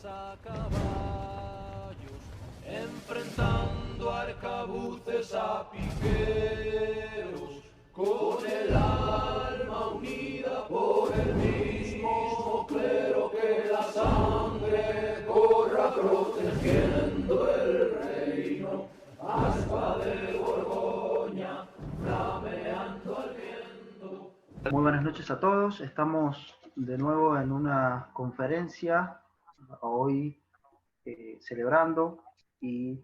a caballos, enfrentando arcabuces a piqueros, con el alma unida por el mismo clero, que la sangre corra protegiendo el reino, aspa de Borgoña, flameando al viento. Muy buenas noches a todos. Estamos de nuevo en una conferencia, hoy celebrando y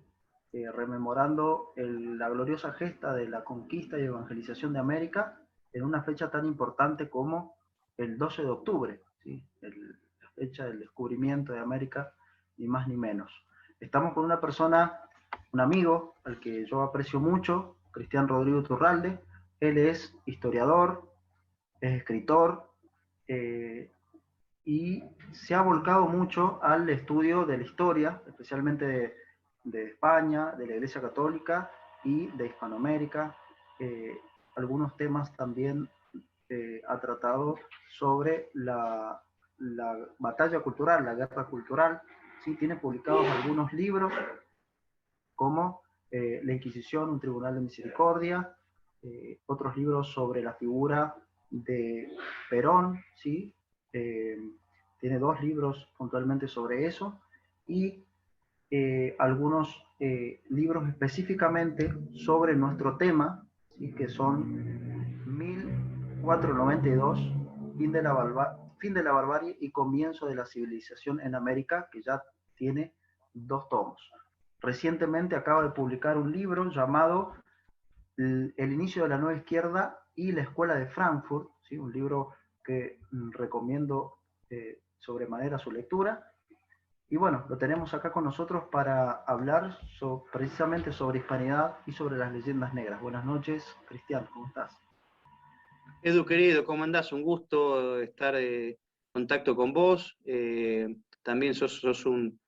rememorando la gloriosa gesta de la conquista y evangelización de América en una fecha tan importante como el 12 de octubre, ¿sí? La fecha del descubrimiento de América, ni más ni menos. Estamos con una persona, un amigo al que yo aprecio mucho, Cristian Rodrigo Turralde. Él es historiador, es escritor, y se ha volcado mucho al estudio de la historia, especialmente de España, de la Iglesia Católica y de Hispanoamérica. Algunos temas también ha tratado sobre la batalla cultural, la guerra cultural. ¿Sí? Tiene publicados algunos libros como La Inquisición, un tribunal de misericordia, otros libros sobre la figura de Perón, ¿sí? Tiene 2 libros puntualmente sobre eso, y algunos libros específicamente sobre nuestro tema, ¿sí? Que son 1492, fin de la barbarie y comienzo de la civilización en América, que ya tiene 2 tomos. Recientemente acaba de publicar un libro llamado El inicio de la nueva izquierda y la escuela de Frankfurt, ¿sí? Un libro que recomiendo sobremanera su lectura. Y bueno, lo tenemos acá con nosotros para hablar precisamente sobre hispanidad y sobre las leyendas negras. Buenas noches, Cristian, ¿cómo estás? Edu, querido, ¿cómo andás? Un gusto estar en contacto con vos. También sos un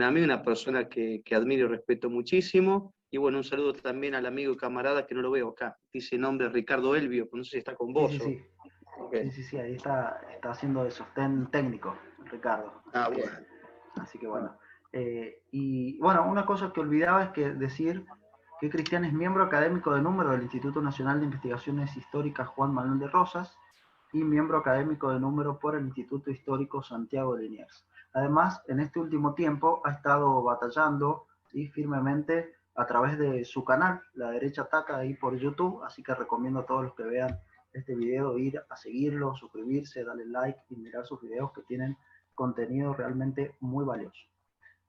amigo, una persona que admiro y respeto muchísimo. Y bueno, un saludo también al amigo y camarada que no lo veo acá. Dice nombre Ricardo Elvio, no sé si está con vos. Sí. Okay. Sí, ahí está haciendo de sostén técnico, Ricardo. Bueno. Así que bueno. Y bueno, una cosa que olvidaba es que decir que Cristian es miembro académico de número del Instituto Nacional de Investigaciones Históricas Juan Manuel de Rosas y miembro académico de número por el Instituto Histórico Santiago de Liniers. Además, en este último tiempo ha estado batallando, ¿sí? Firmemente a través de su canal, La Derecha Ataca, ahí por YouTube, así que recomiendo a todos los que vean este video ir a seguirlo, suscribirse, darle like y mirar sus videos que tienen contenido realmente muy valioso.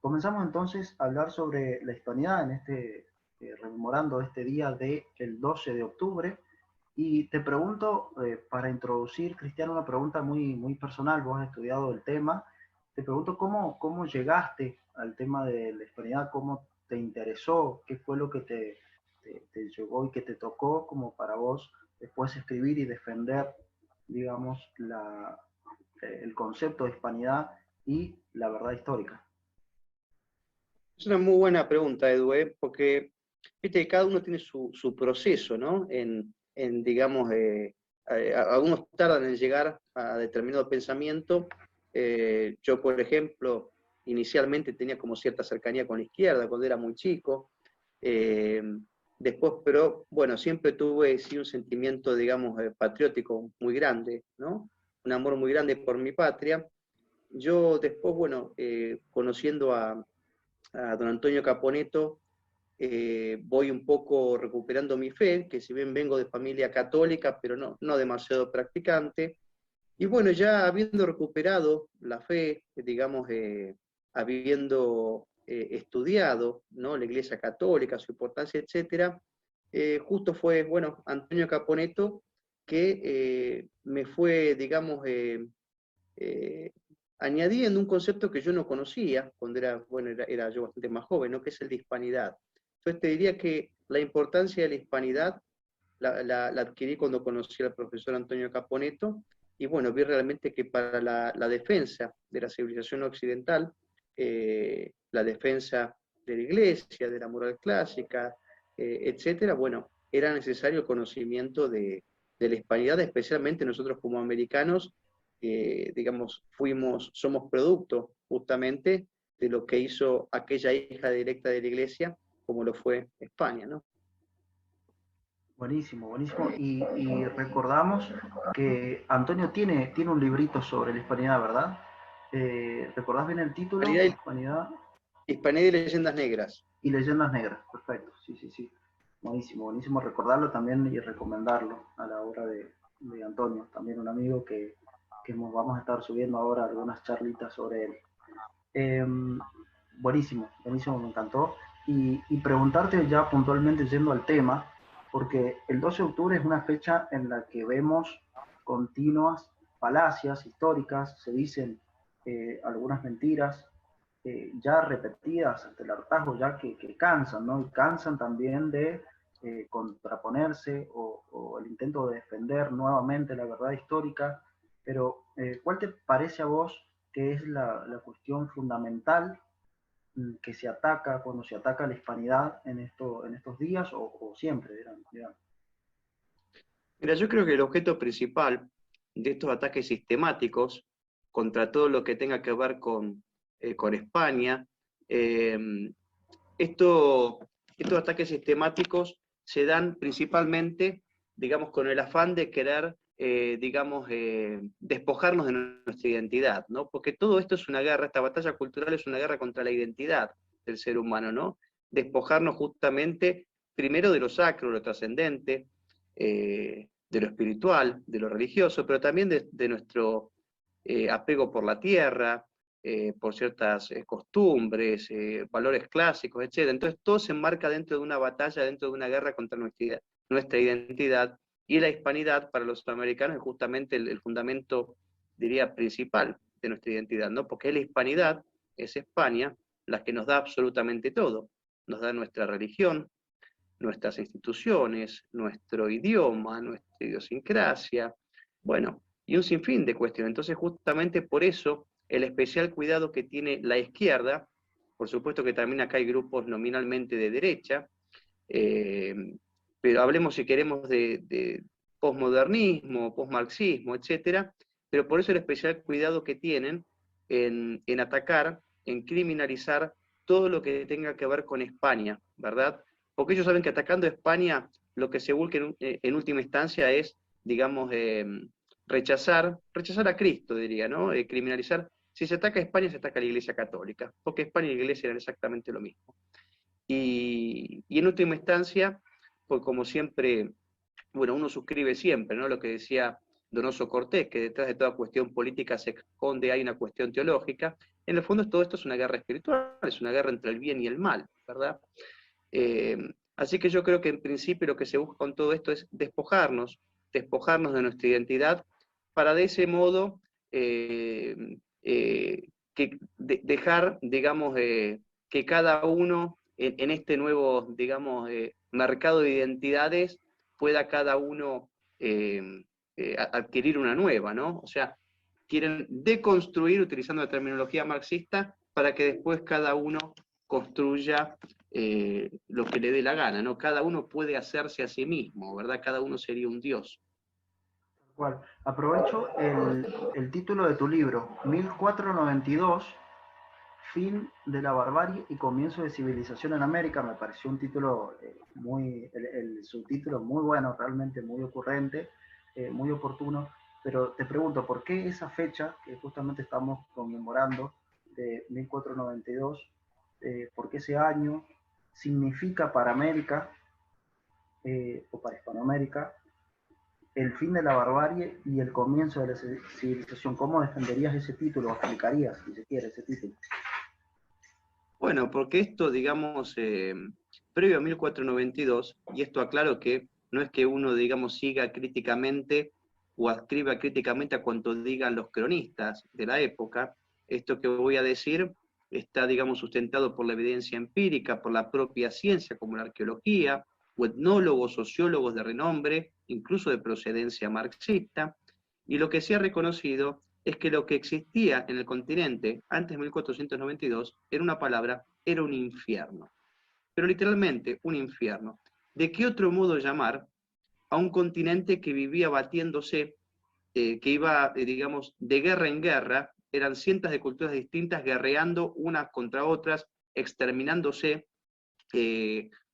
Comenzamos entonces a hablar sobre la hispanidad en rememorando este día del 12 de octubre. Y te pregunto, para introducir, Cristiano, una pregunta muy personal. Vos has estudiado el tema. Te pregunto cómo llegaste al tema de la hispanidad, cómo te interesó, qué fue lo que te llegó y que te tocó como para vos después escribir y defender, digamos, el concepto de hispanidad y la verdad histórica. Es una muy buena pregunta, Edu, porque viste, cada uno tiene su proceso, ¿no? Digamos, algunos tardan en llegar a determinado pensamiento. Yo, por ejemplo, inicialmente tenía como cierta cercanía con la izquierda cuando era muy chico. Después, pero bueno, siempre tuve sí, un sentimiento, digamos, patriótico muy grande, ¿no? Un amor muy grande por mi patria. Yo después, bueno, conociendo a don Antonio Caponeto, voy un poco recuperando mi fe, que si bien vengo de familia católica, pero no demasiado practicante. Y bueno, ya habiendo recuperado la fe, digamos, habiendo estudiado, ¿no? La Iglesia Católica, su importancia, etcétera, justo fue, bueno, Antonio Caponeto que me fue, digamos, añadiendo un concepto que yo no conocía cuando era yo bastante más joven, ¿no? Que es el de hispanidad. Entonces te diría que la importancia de la hispanidad la adquirí cuando conocí al profesor Antonio Caponeto, y bueno, vi realmente que para la defensa de la civilización occidental, la defensa de la iglesia, de la moral clásica, etcétera, bueno, era necesario el conocimiento de la hispanidad, especialmente nosotros como americanos, digamos, somos producto justamente de lo que hizo aquella hija directa de la Iglesia, como lo fue España, ¿no? Buenísimo, buenísimo. Y recordamos que Antonio tiene un librito sobre la hispanidad, ¿verdad? ¿Recordás bien el título? Hispanidad Hispanidad Hispanidad y leyendas negras. y leyendas negras. Perfecto, sí, sí, sí. Buenísimo, buenísimo recordarlo también y recomendarlo a la hora de Antonio, también un amigo que vamos a estar subiendo ahora algunas charlitas sobre él. Eh, buenísimo, buenísimo, me encantó. Y preguntarte ya puntualmente yendo al tema, porque el 12 de octubre es una fecha en la que vemos continuas falacias históricas, se dicen algunas mentiras ya repetidas hasta el hartazgo, ya que cansan, ¿no? Y cansan también de contraponerse o el intento de defender nuevamente la verdad histórica. Pero, ¿cuál te parece a vos que es la cuestión fundamental que se ataca cuando se ataca la hispanidad en estos días o siempre, digamos? Mira, yo creo que el objeto principal de estos ataques sistemáticos contra todo lo que tenga que ver con España, eh, estos ataques sistemáticos se dan principalmente, digamos, con el afán de querer, digamos, despojarnos de nuestra identidad, ¿no? Porque todo esto es una guerra, esta batalla cultural es una guerra contra la identidad del ser humano, ¿no? Despojarnos justamente, primero de lo sacro, lo trascendente, de lo espiritual, de lo religioso, pero también de nuestro apego por la tierra, por ciertas costumbres, valores clásicos, etc. Entonces todo se enmarca dentro de una batalla, dentro de una guerra contra nuestra identidad, y la hispanidad para los americanos es justamente el fundamento, diría, principal de nuestra identidad, ¿no? Porque es la hispanidad, es España, la que nos da absolutamente todo. Nos da nuestra religión, nuestras instituciones, nuestro idioma, nuestra idiosincrasia, bueno, y un sinfín de cuestiones. Entonces, justamente por eso, el especial cuidado que tiene la izquierda, por supuesto que también acá hay grupos nominalmente de derecha, eh, pero hablemos si queremos de posmodernismo, posmarxismo, etcétera, pero por eso el especial cuidado que tienen en atacar, en criminalizar todo lo que tenga que ver con España, ¿verdad? Porque ellos saben que atacando a España lo que se busca en última instancia es, digamos, rechazar a Cristo, diría, ¿no? Criminalizar. Si se ataca a España, se ataca a la Iglesia Católica, porque España y la Iglesia eran exactamente lo mismo. Y en última instancia, pues como siempre, bueno, uno suscribe siempre, ¿no? Lo que decía Donoso Cortés, que detrás de toda cuestión política se esconde, hay una cuestión teológica. En el fondo todo esto es una guerra espiritual, es una guerra entre el bien y el mal, ¿verdad? Eh, Así que yo creo que en principio lo que se busca con todo esto es despojarnos de nuestra identidad, para de ese modo dejar, digamos, que cada uno en este nuevo, digamos, mercado de identidades pueda cada uno adquirir una nueva, ¿no? O sea, quieren deconstruir utilizando la terminología marxista para que después cada uno construya lo que le dé la gana, ¿no? Cada uno puede hacerse a sí mismo, ¿verdad? Cada uno sería un dios. Cual. Aprovecho el título de tu libro, 1492, Fin de la barbarie y comienzo de civilización en América. Me pareció un título el subtítulo muy bueno, realmente muy ocurrente, muy oportuno. Pero te pregunto, ¿por qué esa fecha que justamente estamos conmemorando de 1492, por qué ese año significa para América o para Hispanoamérica el fin de la barbarie y el comienzo de la civilización? ¿Cómo defenderías ese título o explicarías, si se quiere, ese título? Bueno, porque esto, digamos, previo a 1492, y esto aclaro que no es que uno, digamos, siga críticamente o escriba críticamente a cuanto digan los cronistas de la época. Esto que voy a decir está, digamos, sustentado por la evidencia empírica, por la propia ciencia como la arqueología, o etnólogos, sociólogos de renombre, incluso de procedencia marxista, y lo que se ha reconocido es que lo que existía en el continente antes de 1492 era una palabra, era un infierno. Pero literalmente un infierno. ¿De qué otro modo llamar a un continente que vivía batiéndose, que iba, digamos, de guerra en guerra, eran cientos de culturas distintas guerreando unas contra otras, exterminándose,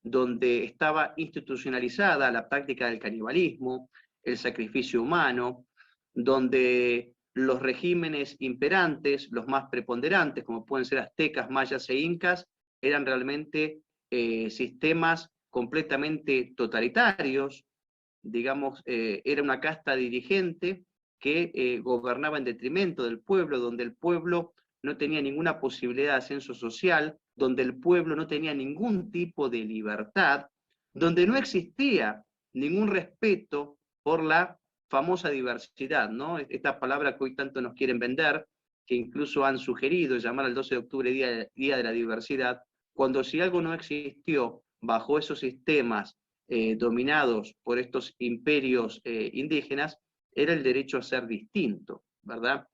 donde estaba institucionalizada la práctica del canibalismo, el sacrificio humano, donde los regímenes imperantes, los más preponderantes, como pueden ser aztecas, mayas e incas, eran realmente sistemas completamente totalitarios, digamos, era una casta dirigente que gobernaba en detrimento del pueblo, donde el pueblo no tenía ninguna posibilidad de ascenso social, donde el pueblo no tenía ningún tipo de libertad, donde no existía ningún respeto por la famosa diversidad, ¿no? Esta palabra que hoy tanto nos quieren vender, que incluso han sugerido llamar al 12 de octubre Día de la Diversidad, cuando si algo no existió bajo esos sistemas dominados por estos imperios indígenas, era el derecho a ser distinto, ¿verdad?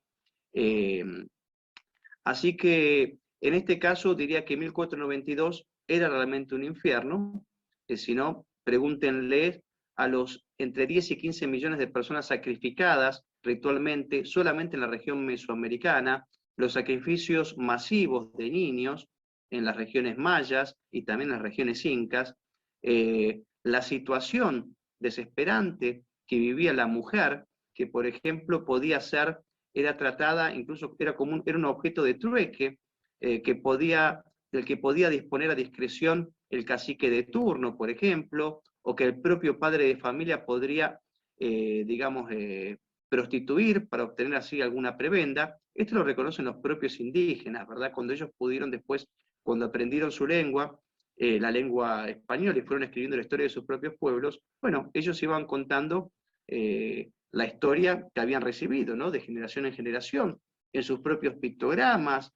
Así que en este caso diría que 1492 era realmente un infierno, si no, pregúntenle a los entre 10 y 15 millones de personas sacrificadas ritualmente solamente en la región mesoamericana, los sacrificios masivos de niños en las regiones mayas y también en las regiones incas, la situación desesperante que vivía la mujer, que por ejemplo podía ser, era tratada, incluso era un objeto de trueque, del que podía disponer a discreción el cacique de turno, por ejemplo, o que el propio padre de familia podría, digamos, prostituir para obtener así alguna prebenda. Esto lo reconocen los propios indígenas, ¿verdad? Cuando ellos pudieron después, cuando aprendieron su lengua, la lengua española, y fueron escribiendo la historia de sus propios pueblos, bueno, ellos iban contando la historia que habían recibido, ¿no? De generación en generación, en sus propios pictogramas,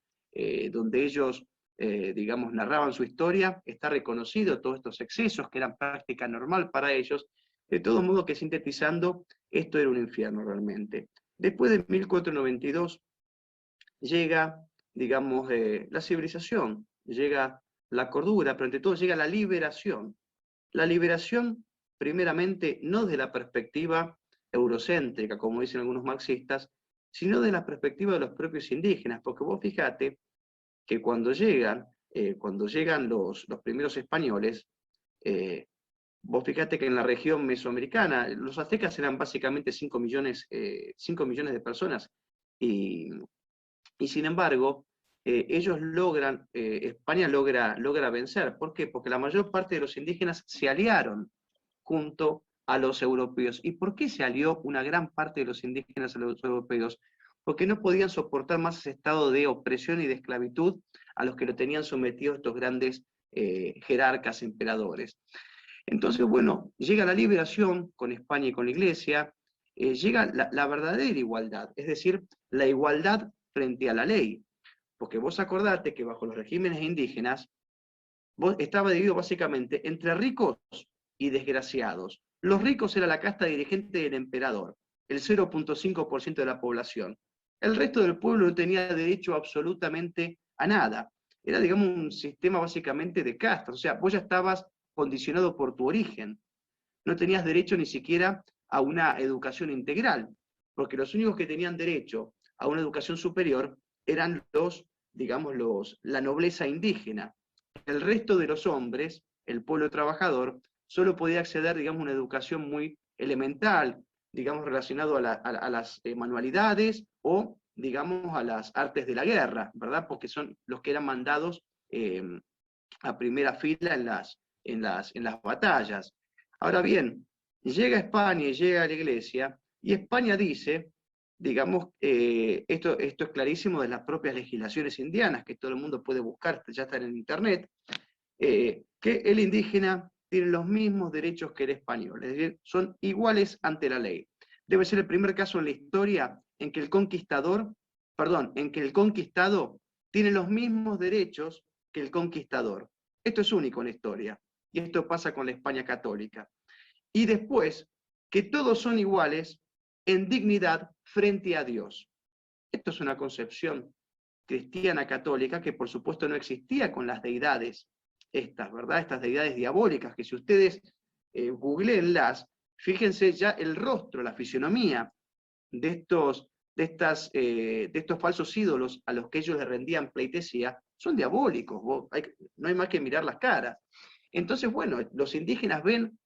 donde ellos, digamos, narraban su historia, está reconocido todos estos excesos que eran práctica normal para ellos, de todo modo que sintetizando, esto era un infierno realmente. Después de 1492 llega, digamos, la civilización, llega la cordura, pero ante todo llega la liberación. La liberación, primeramente, no desde la perspectiva eurocéntrica, como dicen algunos marxistas, sino de la perspectiva de los propios indígenas, porque vos fíjate que cuando llegan los primeros españoles, vos fíjate que en la región mesoamericana, los aztecas eran básicamente 5 millones de personas, y sin embargo, España logra vencer. ¿Por qué? Porque la mayor parte de los indígenas se aliaron junto a los europeos. ¿Y por qué se alió una gran parte de los indígenas a los europeos? Porque no podían soportar más ese estado de opresión y de esclavitud a los que lo tenían sometido estos grandes jerarcas, emperadores. Entonces, bueno, llega la liberación con España y con la Iglesia, llega la verdadera igualdad, es decir, la igualdad frente a la ley. Porque vos acordate que bajo los regímenes indígenas, estaba dividido básicamente entre ricos y desgraciados. Los ricos era la casta dirigente del emperador, el 0.5% de la población. El resto del pueblo no tenía derecho absolutamente a nada. Era, digamos, un sistema básicamente de castas. O sea, vos ya estabas condicionado por tu origen. No tenías derecho ni siquiera a una educación integral, porque los únicos que tenían derecho a una educación superior eran la nobleza indígena. El resto de los hombres, el pueblo trabajador, solo podía acceder, digamos, a una educación muy elemental, digamos, relacionado a las manualidades o, digamos, a las artes de la guerra, ¿verdad? Porque son los que eran mandados a primera fila en las batallas. Ahora bien, llega España y llega a la Iglesia, y España dice, digamos, esto es clarísimo de las propias legislaciones indianas, que todo el mundo puede buscar, ya están en internet, que el indígena tiene los mismos derechos que el español, es decir, son iguales ante la ley. Debe ser el primer caso en la historia en que el conquistado tiene los mismos derechos que el conquistador. Esto es único en la historia, y esto pasa con la España católica. Y después, que todos son iguales en dignidad frente a Dios. Esto es una concepción cristiana católica que por supuesto no existía con las deidades estas, ¿verdad? Estas deidades diabólicas, que si ustedes googleenlas, fíjense ya el rostro, la fisionomía de de estos falsos ídolos a los que ellos le rendían pleitesía son diabólicos, no hay más que mirar las caras. Entonces, bueno, los indígenas ven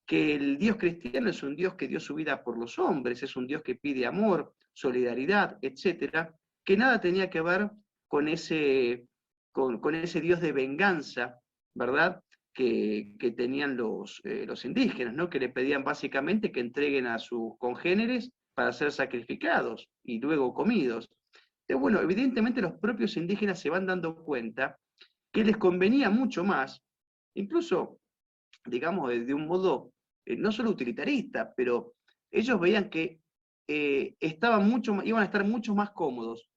que el Dios cristiano es un Dios que dio su vida por los hombres, es un Dios que pide amor, solidaridad, etcétera, que nada tenía que ver con ese Dios de venganza, ¿verdad?, que tenían los indígenas, ¿no?, que le pedían básicamente que entreguen a sus congéneres para ser sacrificados y luego comidos. Entonces, bueno, evidentemente los propios indígenas se van dando cuenta que les convenía mucho más, incluso, digamos, de un modo no solo utilitarista, pero ellos veían que iban a estar mucho más cómodos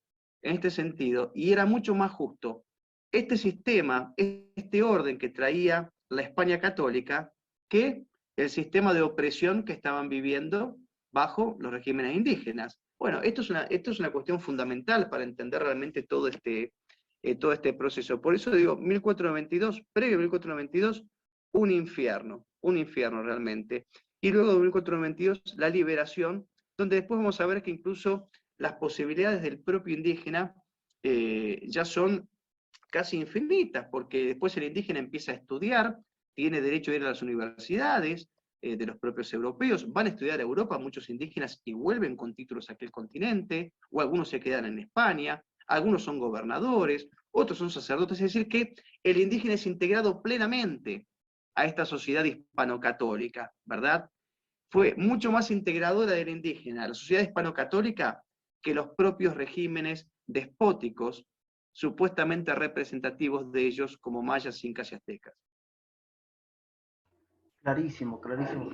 en este sentido, y era mucho más justo este sistema, este orden que traía la España católica, que el sistema de opresión que estaban viviendo bajo los regímenes indígenas. Bueno, esto es una cuestión fundamental para entender realmente todo este proceso. Por eso digo, 1492, previo a 1492, un infierno realmente. Y luego de 1492, la liberación, donde después vamos a ver que incluso las posibilidades del propio indígena ya son casi infinitas, porque después el indígena empieza a estudiar, tiene derecho a ir a las universidades de los propios europeos, van a estudiar a Europa muchos indígenas y vuelven con títulos a aquel continente, o algunos se quedan en España, algunos son gobernadores, otros son sacerdotes, es decir, que el indígena es integrado plenamente a esta sociedad hispano-católica, ¿verdad? Fue mucho más integradora del indígena, la sociedad hispano-católica, que los propios regímenes despóticos, supuestamente representativos de ellos como mayas, incas y aztecas. Clarísimo, clarísimo.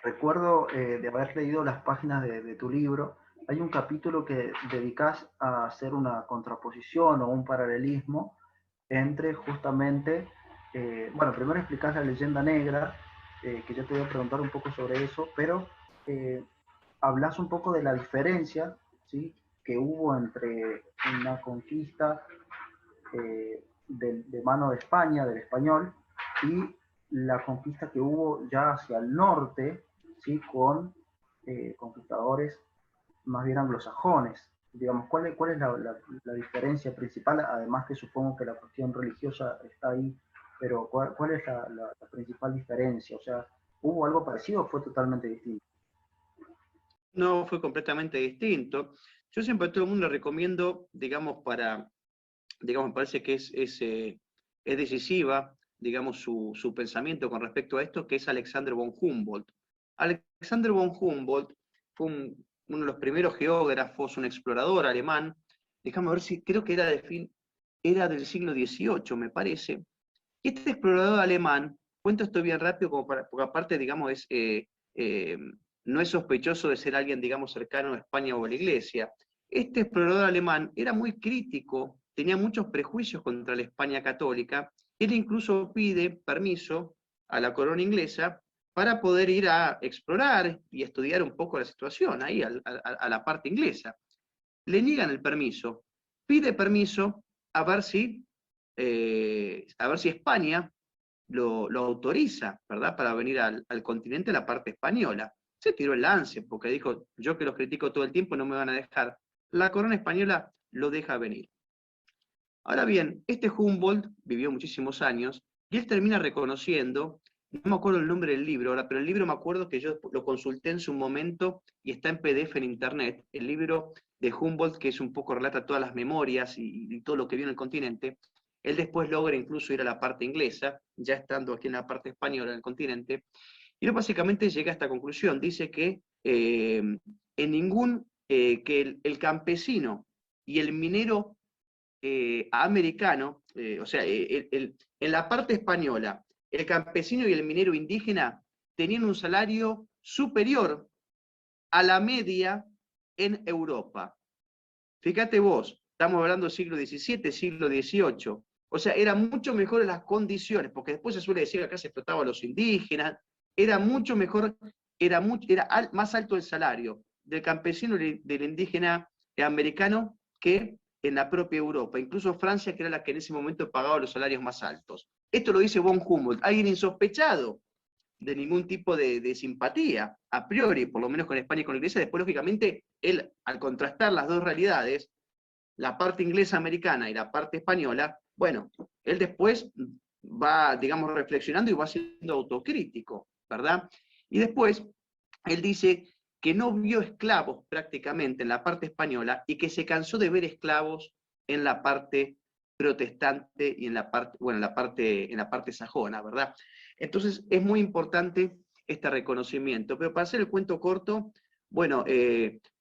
Recuerdo de haber leído las páginas de tu libro. Hay un capítulo que dedicas a hacer una contraposición o un paralelismo entre justamente, bueno, primero explicás la leyenda negra, que yo te voy a preguntar un poco sobre eso, pero hablas un poco de la diferencia, ¿sí?, que hubo entre una conquista de mano de España, del español, y la conquista que hubo ya hacia el norte, ¿sí?, con conquistadores más bien anglosajones. Digamos, ¿cuál es la diferencia principal? Además que supongo que la cuestión religiosa está ahí, pero ¿cuál es la principal diferencia? O sea, ¿hubo algo parecido o fue totalmente distinto? No, fue completamente distinto. Yo siempre a todo el mundo recomiendo, digamos, me parece que es decisiva, digamos, su pensamiento con respecto a esto, que es Alexander von Humboldt. Alexander von Humboldt fue uno de los primeros geógrafos, un explorador alemán. Déjame ver si, creo que era del siglo XVIII, me parece. Y este explorador alemán, cuento esto bien rápido, porque aparte, digamos, no es sospechoso de ser alguien, digamos, cercano a España o a la Iglesia. Este explorador alemán era muy crítico, tenía muchos prejuicios contra la España católica. Él incluso pide permiso a la corona inglesa para poder ir a explorar y estudiar un poco la situación ahí, a la parte inglesa. Le niegan el permiso, pide permiso a ver si España lo autoriza, ¿verdad?, para venir al continente, a la parte española. Se tiró el lance, porque dijo, yo que los critico todo el tiempo no me van a dejar. La corona española lo deja venir. Ahora bien, este Humboldt vivió muchísimos años, y él termina reconociendo, no me acuerdo el nombre del libro ahora, pero el libro me acuerdo que yo lo consulté en su momento, y está en PDF en internet, el libro de Humboldt, que es un poco relata todas las memorias y todo lo que vio en el continente. Él después logra incluso ir a la parte inglesa, ya estando aquí en la parte española del continente, y básicamente llega a esta conclusión, dice que que el campesino y el minero americano, o sea, en la parte española, el campesino y el minero indígena tenían un salario superior a la media en Europa. Fíjate vos, estamos hablando del siglo XVII, siglo XVIII, o sea, eran mucho mejores las condiciones, porque después se suele decir que acá se explotaba a los indígenas, era mucho mejor, era más alto el salario del campesino y del indígena americano que en la propia Europa, incluso Francia, que era la que en ese momento pagaba los salarios más altos. Esto lo dice von Humboldt, alguien insospechado de ningún tipo de simpatía, a priori, por lo menos con España y con la Iglesia. Después, lógicamente, él, al contrastar las dos realidades, la parte inglesa americana y la parte española, bueno, él después va, digamos, reflexionando y va siendo autocrítico, ¿verdad? Y después, él dice que no vio esclavos prácticamente en la parte española y que se cansó de ver esclavos en la parte protestante y en la parte, bueno, en la parte sajona, ¿verdad? Entonces es muy importante este reconocimiento. Pero para hacer el cuento corto, bueno,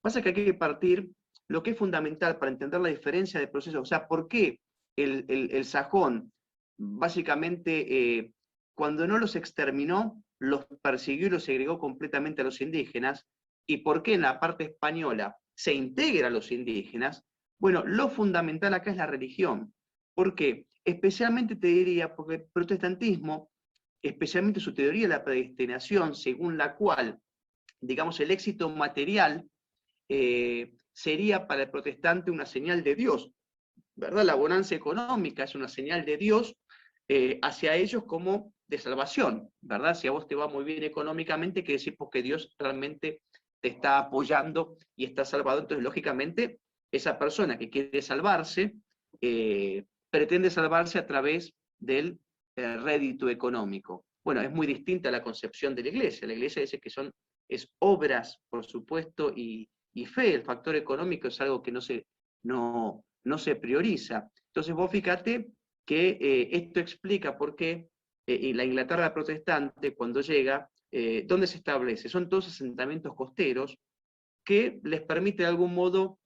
pasa que hay que partir lo que es fundamental para entender la diferencia de procesos, o sea, por qué el sajón, básicamente, cuando no los exterminó, los persiguió y los segregó completamente a los indígenas, y por qué en la parte española se integra a los indígenas. Bueno, lo fundamental acá es la religión. ¿Por qué? Especialmente te diría, porque el protestantismo, especialmente su teoría de la predestinación, según la cual, digamos, el éxito material sería para el protestante una señal de Dios, ¿verdad? La bonanza económica es una señal de Dios hacia ellos como de salvación, ¿verdad? Si a vos te va muy bien económicamente, quiere decir porque Dios realmente te está apoyando y está salvado. Entonces, lógicamente, esa persona que quiere salvarse, pretende salvarse a través del rédito económico. Bueno, es muy distinta a la concepción de la Iglesia. La Iglesia dice que es obras, por supuesto, y fe. El factor económico es algo que no se prioriza. Entonces vos fíjate que esto explica por qué la Inglaterra protestante, cuando llega, ¿dónde se establece? Son todos asentamientos costeros que les permite de algún modo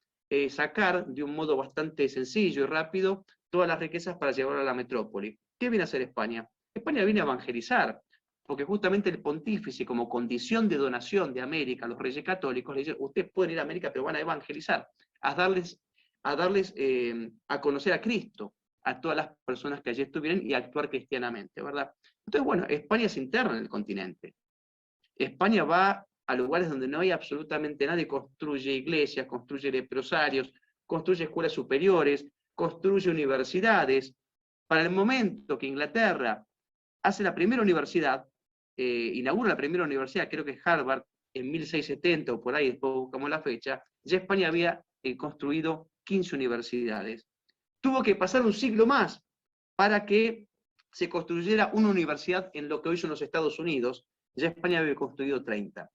sacar de un modo bastante sencillo y rápido todas las riquezas para llevar a la metrópoli. ¿Qué viene a hacer España? España viene a evangelizar, porque justamente el pontífice, como condición de donación de América a los reyes católicos, le dice, ustedes pueden ir a América, pero van a evangelizar, a darles a conocer a Cristo, a todas las personas que allí estuvieran y a actuar cristianamente, ¿verdad? Entonces, bueno, España se interna en el continente. España va a lugares donde no hay absolutamente nadie, construye iglesias, construye leprosarios, construye escuelas superiores, construye universidades. Para el momento que Inglaterra hace la primera universidad, inaugura la primera universidad, creo que es Harvard, en 1670 o por ahí, después buscamos la fecha, ya España había construido 15 universidades. Tuvo que pasar un siglo más para que se construyera una universidad en lo que hoy son los Estados Unidos. Ya España había construido 30.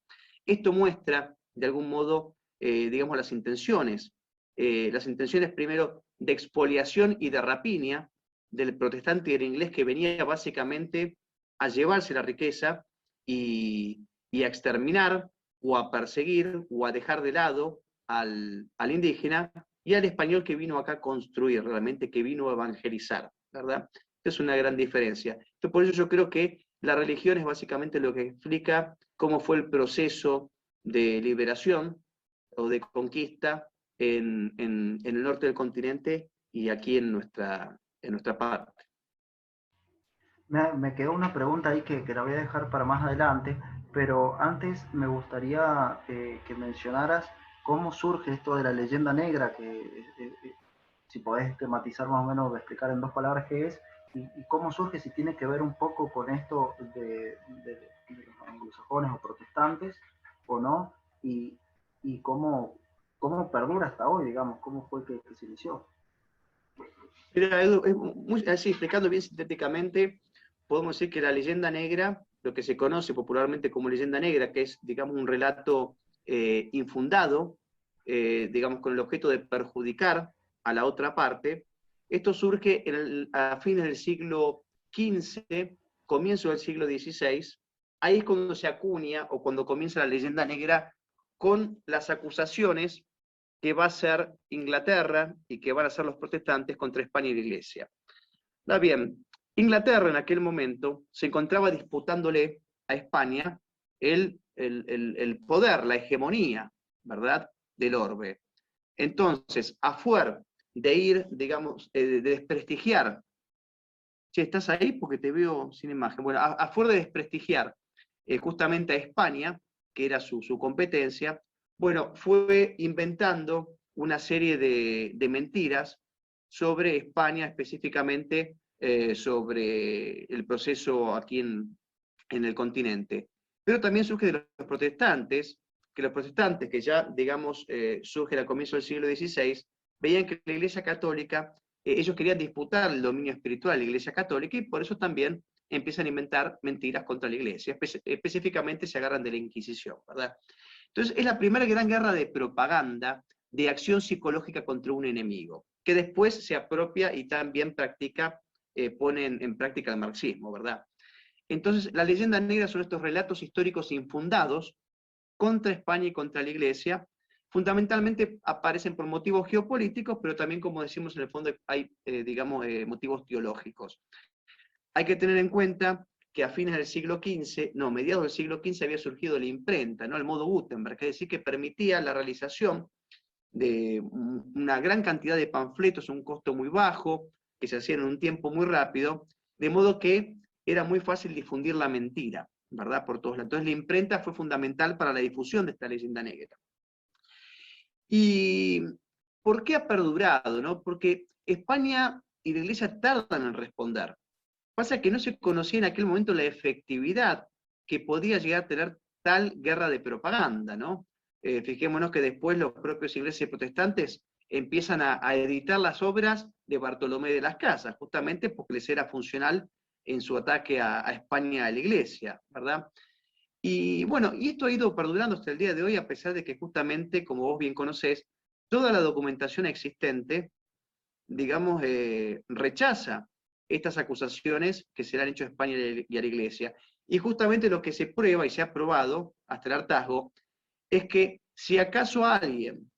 Esto muestra, de algún modo, digamos, las intenciones primero de expoliación y de rapiña del protestante y del inglés, que venía básicamente a llevarse la riqueza y a exterminar o a perseguir o a dejar de lado al indígena, y al español que vino acá a construir, realmente que vino a evangelizar, ¿verdad? Es una gran diferencia. Entonces, por eso yo creo que la religión es básicamente lo que explica cómo fue el proceso de liberación o de conquista en el norte del continente y aquí en nuestra parte. Me quedó una pregunta ahí que la voy a dejar para más adelante, pero antes me gustaría que mencionaras cómo surge esto de la leyenda negra, que si podés tematizar más o menos, explicar en dos palabras qué es, y cómo surge, si tiene que ver un poco con esto de los anglosajones o protestantes o no, y cómo perdura hasta hoy, digamos, cómo fue que se inició. Mira, Edu, así, explicando bien sintéticamente, podemos decir que la leyenda negra, lo que se conoce popularmente como leyenda negra, que es, digamos, un relato infundado, digamos, con el objeto de perjudicar a la otra parte, esto surge a fines del siglo XV, comienzo del siglo XVI, ahí es cuando se acuña o cuando comienza la leyenda negra con las acusaciones que va a ser Inglaterra y que van a ser los protestantes contra España y la Iglesia. Ahora bien, Inglaterra en aquel momento se encontraba disputándole a España el poder, la hegemonía, ¿verdad?, del orbe. Entonces, a fuer de ir, digamos, de desprestigiar, che, ¿estás ahí? Porque te veo sin imagen. Bueno, a fuer de desprestigiar justamente a España, que era su competencia, bueno, fue inventando una serie de mentiras sobre España, específicamente sobre el proceso aquí en el continente. Pero también surge de los protestantes, que ya, digamos, surgen al comienzo del siglo XVI, veían que la Iglesia Católica, ellos querían disputar el dominio espiritual de la Iglesia Católica, y por eso también empiezan a inventar mentiras contra la Iglesia, específicamente se agarran de la Inquisición, ¿verdad? Entonces, es la primera gran guerra de propaganda, de acción psicológica contra un enemigo, que después se apropia y también practica, pone en práctica el marxismo, ¿verdad? Entonces, la leyenda negra son estos relatos históricos infundados contra España y contra la Iglesia. Fundamentalmente aparecen por motivos geopolíticos, pero también, como decimos, en el fondo hay, digamos, motivos teológicos. Hay que tener en cuenta que a fines del siglo XV, no, mediados del siglo XV había surgido la imprenta, ¿no? El modo Gutenberg, es decir, que permitía la realización de una gran cantidad de panfletos a un costo muy bajo, que se hacían en un tiempo muy rápido, de modo que era muy fácil difundir la mentira, ¿verdad? Por todos lados. Entonces la imprenta fue fundamental para la difusión de esta leyenda negra. ¿Y por qué ha perdurado, no? Porque España y la Iglesia tardan en responder. Pasa que no se conocía en aquel momento la efectividad que podía llegar a tener tal guerra de propaganda, ¿no? Fijémonos que después los propios ingleses protestantes empiezan a editar las obras de Bartolomé de las Casas, justamente porque les era funcional en su ataque a España y a la Iglesia, ¿verdad? Y bueno, y esto ha ido perdurando hasta el día de hoy, a pesar de que justamente, como vos bien conocés, toda la documentación existente, digamos, rechaza estas acusaciones que se le han hecho a España y a la Iglesia. Y justamente lo que se prueba y se ha probado hasta el hartazgo es que si acaso alguien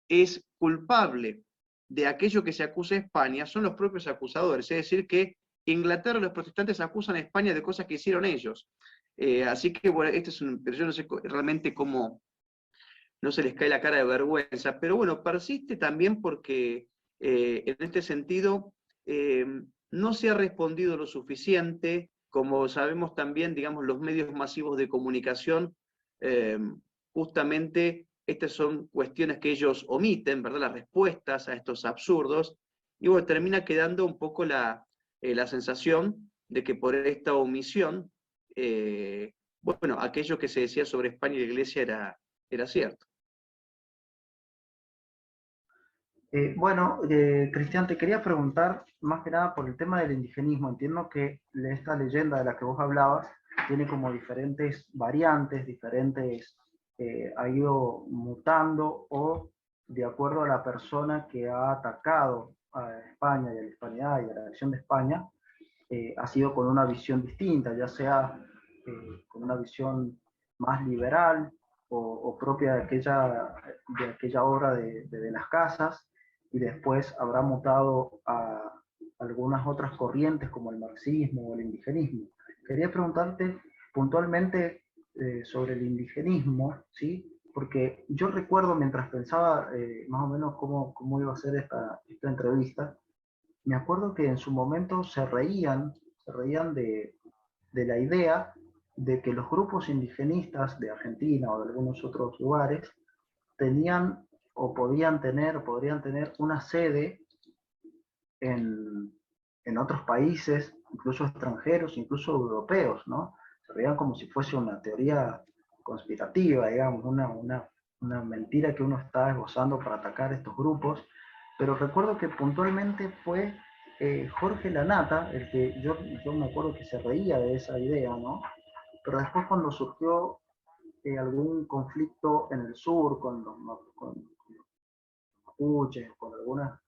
es culpable de aquello que se acusa a España, son los propios acusadores. Es decir, que Inglaterra y los protestantes acusan a España de cosas que hicieron ellos. Así que, bueno, pero yo no sé realmente cómo no se les cae la cara de vergüenza, pero bueno, persiste también porque en este sentido no se ha respondido lo suficiente. Como sabemos también, digamos, los medios masivos de comunicación, justamente estas son cuestiones que ellos omiten, ¿verdad? Las respuestas a estos absurdos, y bueno, termina quedando un poco la sensación de que por esta omisión, bueno, aquello que se decía sobre España y la Iglesia era cierto. Bueno, Cristian, te quería preguntar más que nada por el tema del indigenismo. Entiendo que esta leyenda de la que vos hablabas tiene como diferentes variantes, ha ido mutando o de acuerdo a la persona que ha atacado a España y a la hispanidad y a la nación de España, ha sido con una visión distinta, ya sea con una visión más liberal o propia de aquella obra de las casas, y después habrá mutado a algunas otras corrientes como el marxismo o el indigenismo. Quería preguntarte puntualmente sobre el indigenismo, ¿sí? Porque yo recuerdo mientras pensaba más o menos cómo iba a ser esta entrevista, me acuerdo que en su momento se reían de la idea de que los grupos indigenistas de Argentina o de algunos otros lugares tenían o podrían tener una sede en otros países, incluso extranjeros, incluso europeos, ¿no? Se veían como si fuese una teoría conspirativa, digamos, una mentira que uno está esbozando para atacar estos grupos. Pero recuerdo que puntualmente fue Jorge Lanata el que yo me acuerdo que se reía de esa idea, ¿no? Pero después cuando surgió algún conflicto en el sur con los mapuches, con algunas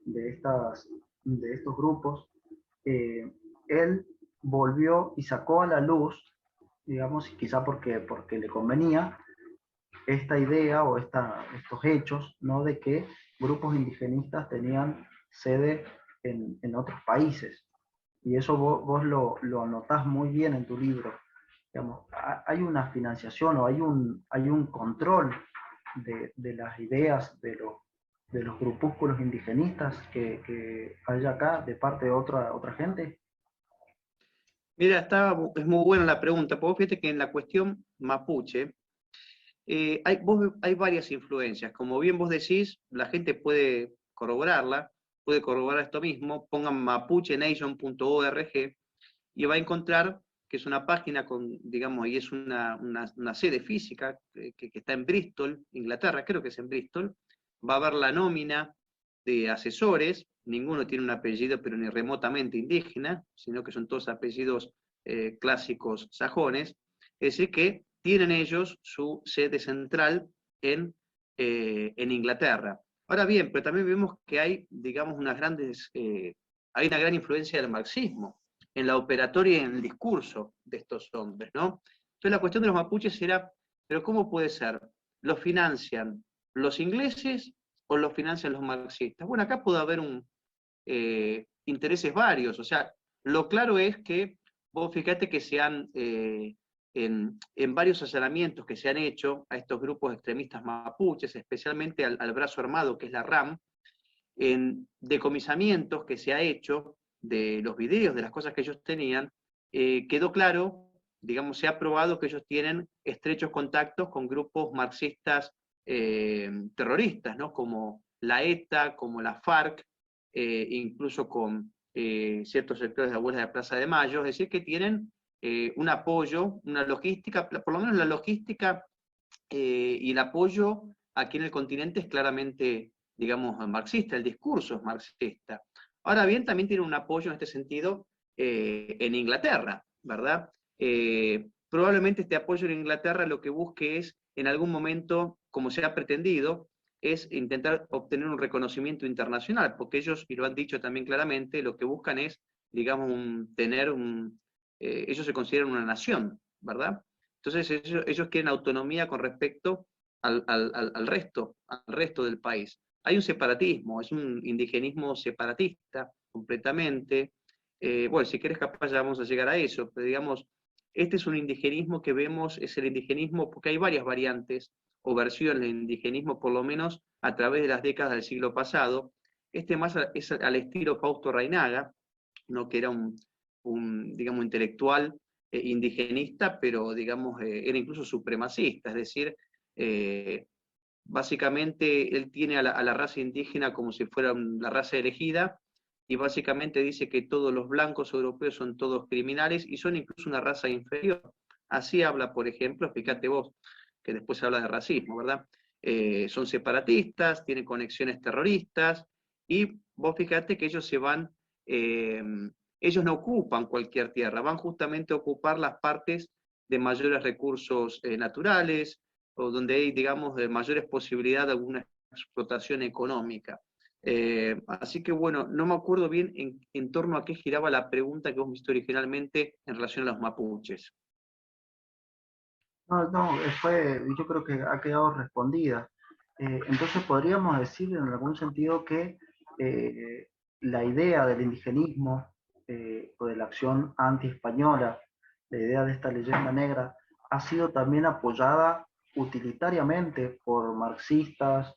de estos grupos, él volvió y sacó a la luz, digamos, quizá porque le convenía, esta idea o estos hechos, ¿no? De que grupos indigenistas tenían sede en otros países. Y eso vos lo anotás muy bien en tu libro. Digamos, hay una financiación o hay un control de las ideas de los grupúsculos indigenistas que hay acá de parte de otra gente. Mira, es muy buena la pregunta, porque fíjate que en la cuestión mapuche hay varias influencias. Como bien vos decís, la gente puede corroborar esto mismo, pongan mapuchenation.org y va a encontrar que es una página con, digamos, y es una sede física que está en Bristol, Inglaterra, creo que es en Bristol. Va a haber la nómina de asesores, ninguno tiene un apellido pero ni remotamente indígena, sino que son todos apellidos clásicos sajones, es decir que tienen ellos su sede central en Inglaterra. Ahora bien, pero también vemos que hay, digamos, hay una gran influencia del marxismo en la operatoria y en el discurso de estos hombres, ¿no? Entonces la cuestión de los mapuches era, ¿pero cómo puede ser? ¿Los financian los ingleses o los financian los marxistas? Bueno, acá puede haber intereses varios, o sea, lo claro es que, vos fíjate que se han, en varios allanamientos que se han hecho a estos grupos extremistas mapuches, especialmente al brazo armado que es la RAM, en decomisamientos que se ha hecho de los videos, de las cosas que ellos tenían, quedó claro, digamos, se ha probado que ellos tienen estrechos contactos con grupos marxistas terroristas, ¿no? Como la ETA, como la FARC, incluso con ciertos sectores de la Huelga de Plaza de Mayo, es decir, que tienen un apoyo, una logística, por lo menos la logística y el apoyo aquí en el continente es claramente, digamos, marxista, el discurso es marxista. Ahora bien, también tiene un apoyo en este sentido en Inglaterra, ¿verdad? Probablemente este apoyo en Inglaterra lo que busque es, en algún momento, como se ha pretendido, es intentar obtener un reconocimiento internacional, porque ellos, y lo han dicho también claramente, lo que buscan es, digamos, ellos se consideran una nación, ¿verdad? Entonces ellos quieren autonomía con respecto al resto del país. Hay un separatismo, es un indigenismo separatista completamente. Bueno, si querés capaz ya vamos a llegar a eso, pero digamos, este es un indigenismo que vemos, es el indigenismo, porque hay varias variantes o versiones del indigenismo, por lo menos a través de las décadas del siglo pasado. Este más es al estilo Fausto Reynaga, ¿no? Que era digamos, intelectual indigenista, pero digamos, era incluso supremacista, es decir, básicamente él tiene a la raza indígena como si fuera la raza elegida, y básicamente dice que todos los blancos europeos son todos criminales y son incluso una raza inferior. Así habla, por ejemplo, fíjate vos, que después habla de racismo, ¿verdad? Son separatistas, tienen conexiones terroristas, y vos fíjate que ellos se van, ellos no ocupan cualquier tierra, van justamente a ocupar las partes de mayores recursos naturales, o donde hay, digamos, de mayores posibilidades de alguna explotación económica. Así que bueno, no me acuerdo bien en torno a qué giraba la pregunta que vos me hiciste originalmente en relación a los mapuches. No, no, yo creo que ha quedado respondida. Entonces podríamos decir en algún sentido que la idea del indigenismo o de la acción anti-española, la idea de esta leyenda negra, ha sido también apoyada utilitariamente por marxistas,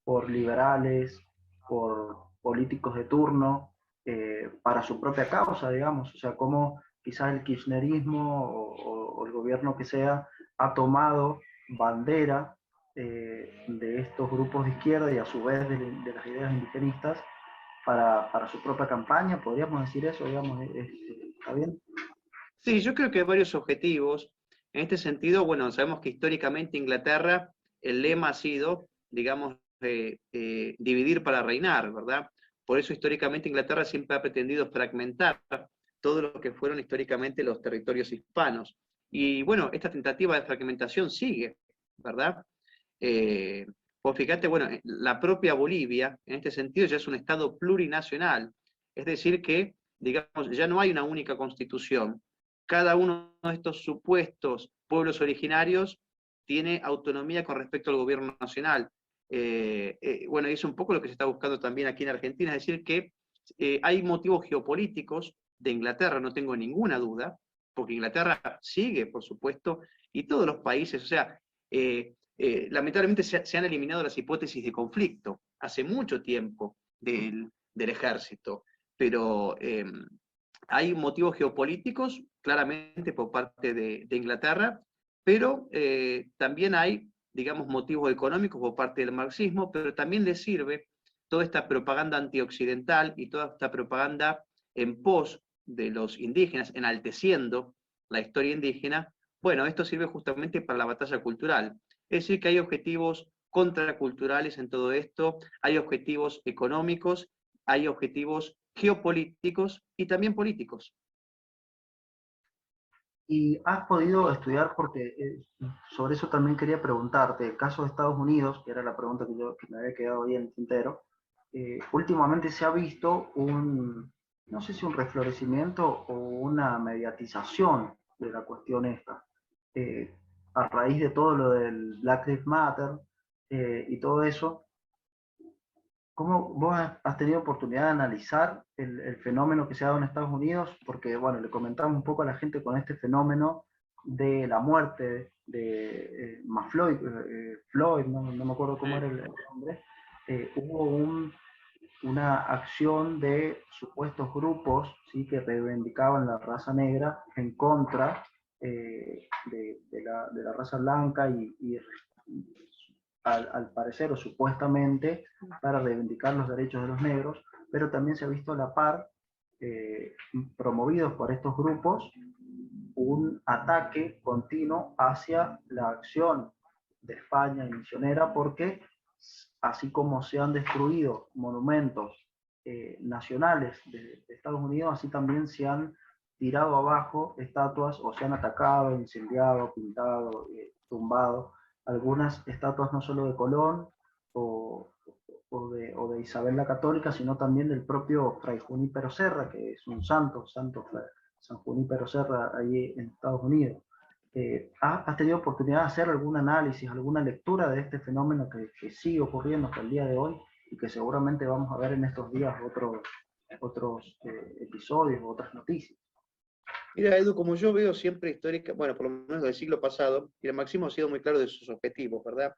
por liberales, por políticos de turno, para su propia causa, digamos. O sea, como quizás el kirchnerismo o el gobierno que sea ha tomado bandera de estos grupos de izquierda y a su vez de las ideas indigenistas para su propia campaña, podríamos decir eso, digamos, ¿está bien? Sí, yo creo que hay varios objetivos. En este sentido, bueno, sabemos que históricamente Inglaterra, el lema ha sido, digamos, dividir para reinar, ¿verdad? Por eso históricamente Inglaterra siempre ha pretendido fragmentar todo lo que fueron históricamente los territorios hispanos. Y bueno, esta tentativa de fragmentación sigue, ¿verdad? Pues fíjate, bueno, la propia Bolivia, en este sentido, ya es un Estado plurinacional, es decir que, digamos, ya no hay una única constitución. Cada uno de estos supuestos pueblos originarios tiene autonomía con respecto al gobierno nacional. Bueno, es un poco lo que se está buscando también aquí en Argentina, es decir que hay motivos geopolíticos de Inglaterra, no tengo ninguna duda, porque Inglaterra sigue, por supuesto, y todos los países, o sea, lamentablemente se han eliminado las hipótesis de conflicto hace mucho tiempo del ejército, pero hay motivos geopolíticos claramente por parte de Inglaterra, pero también hay, digamos, motivos económicos por parte del marxismo, pero también les sirve toda esta propaganda antioccidental y toda esta propaganda en pos de los indígenas, enalteciendo la historia indígena, bueno, esto sirve justamente para la batalla cultural. Es decir, que hay objetivos contraculturales en todo esto, hay objetivos económicos, hay objetivos geopolíticos y también políticos. Y has podido estudiar, porque sobre eso también quería preguntarte, el caso de Estados Unidos, que era la pregunta que me había quedado ahí en el tintero, últimamente se ha visto no sé si un reflorecimiento o una mediatización de la cuestión esta, eh, a raíz de todo lo del Black Lives Matter y todo eso. ¿Cómo vos has tenido oportunidad de analizar el fenómeno que se ha dado en Estados Unidos? Porque, bueno, le comentamos un poco a la gente con este fenómeno de la muerte de Floyd, no me acuerdo cómo era el nombre. Hubo una acción de supuestos grupos, ¿sí?, que reivindicaban la raza negra en contra de la raza blanca y al parecer o supuestamente para reivindicar los derechos de los negros, pero también se ha visto a la par, promovidos por estos grupos, un ataque continuo hacia la acción de España y misionera, porque así como se han destruido monumentos nacionales de Estados Unidos, así también se han tirado abajo estatuas o se han atacado, incendiado, pintado, tumbado algunas estatuas no solo de Colón o de Isabel la Católica, sino también del propio Fray Junípero Serra, que es un santo San Junípero Serra, allí en Estados Unidos. ¿Has tenido oportunidad de hacer algún análisis, alguna lectura de este fenómeno que sigue ocurriendo hasta el día de hoy y que seguramente vamos a ver en estos días otros episodios, otras noticias? Mira, Edu, como yo veo siempre histórica, bueno, por lo menos del siglo pasado, y el marxismo ha sido muy claro de sus objetivos, ¿verdad?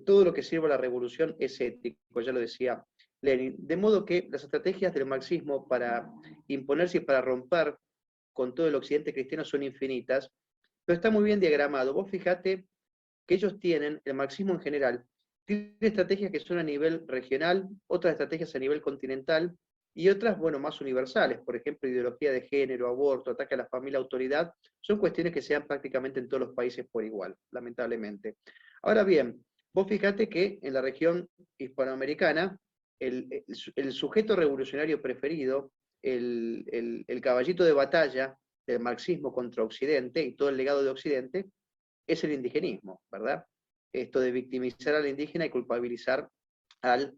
Todo lo que sirve a la revolución es ético, ya lo decía Lenin. De modo que las estrategias del marxismo para imponerse y para romper con todo el occidente cristiano son infinitas, pero está muy bien diagramado. Vos fijate que ellos tienen, el marxismo en general, tiene estrategias que son a nivel regional, otras estrategias a nivel continental, y otras, bueno, más universales, por ejemplo, ideología de género, aborto, ataque a la familia, autoridad, son cuestiones que se dan prácticamente en todos los países por igual, lamentablemente. Ahora bien, vos fíjate que en la región hispanoamericana, el sujeto revolucionario preferido, el caballito de batalla del marxismo contra Occidente y todo el legado de Occidente, es el indigenismo, ¿verdad? Esto de victimizar al indígena y culpabilizar al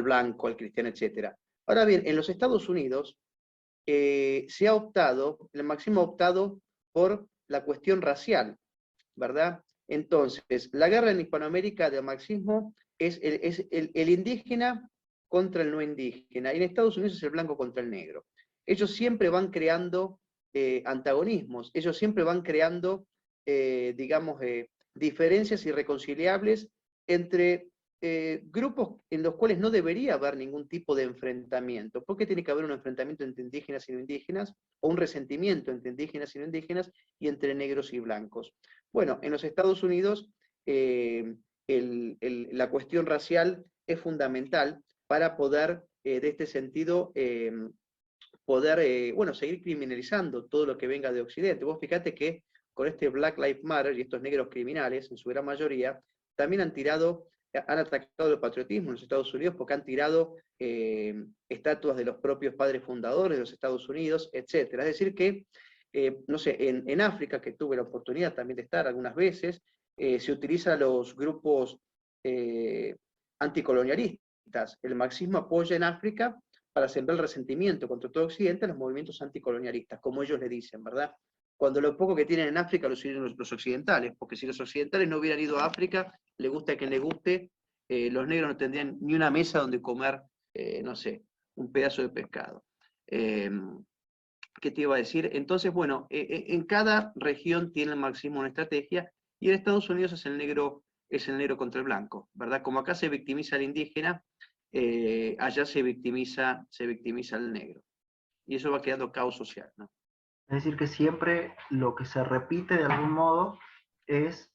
blanco, al cristiano, etc. Ahora bien, en los Estados Unidos se ha optado, el marxismo ha optado por la cuestión racial, ¿verdad? Entonces, la guerra en Hispanoamérica del marxismo es el indígena contra el no indígena, y en Estados Unidos es el blanco contra el negro. Ellos siempre van creando antagonismos, ellos siempre van creando, digamos, diferencias irreconciliables entre grupos en los cuales no debería haber ningún tipo de enfrentamiento. ¿Por qué tiene que haber un enfrentamiento entre indígenas y no indígenas? O un resentimiento entre indígenas y no indígenas y entre negros y blancos. Bueno, en los Estados Unidos la cuestión racial es fundamental para poder, de este sentido, poder, bueno, seguir criminalizando todo lo que venga de Occidente. Vos fíjate que con este Black Lives Matter y estos negros criminales, en su gran mayoría, también han atacado el patriotismo en los Estados Unidos porque han tirado estatuas de los propios padres fundadores de los Estados Unidos, etc. Es decir que, no sé, en África, que tuve la oportunidad también de estar algunas veces, se utilizan los grupos anticolonialistas. El marxismo apoya en África para sembrar el resentimiento contra todo Occidente a los movimientos anticolonialistas, como ellos le dicen, ¿verdad? Cuando lo poco que tienen en África lo siguen los occidentales, porque si los occidentales no hubieran ido a África, le guste a quien le guste, los negros no tendrían ni una mesa donde comer, no sé, un pedazo de pescado. ¿Qué te iba a decir? Entonces, bueno, en cada región tiene el marxismo una estrategia, y en Estados Unidos es el negro contra el blanco, ¿verdad? Como acá se victimiza al indígena, allá se victimiza al negro. Y eso va creando caos social, ¿no? Es decir, que siempre lo que se repite de algún modo es,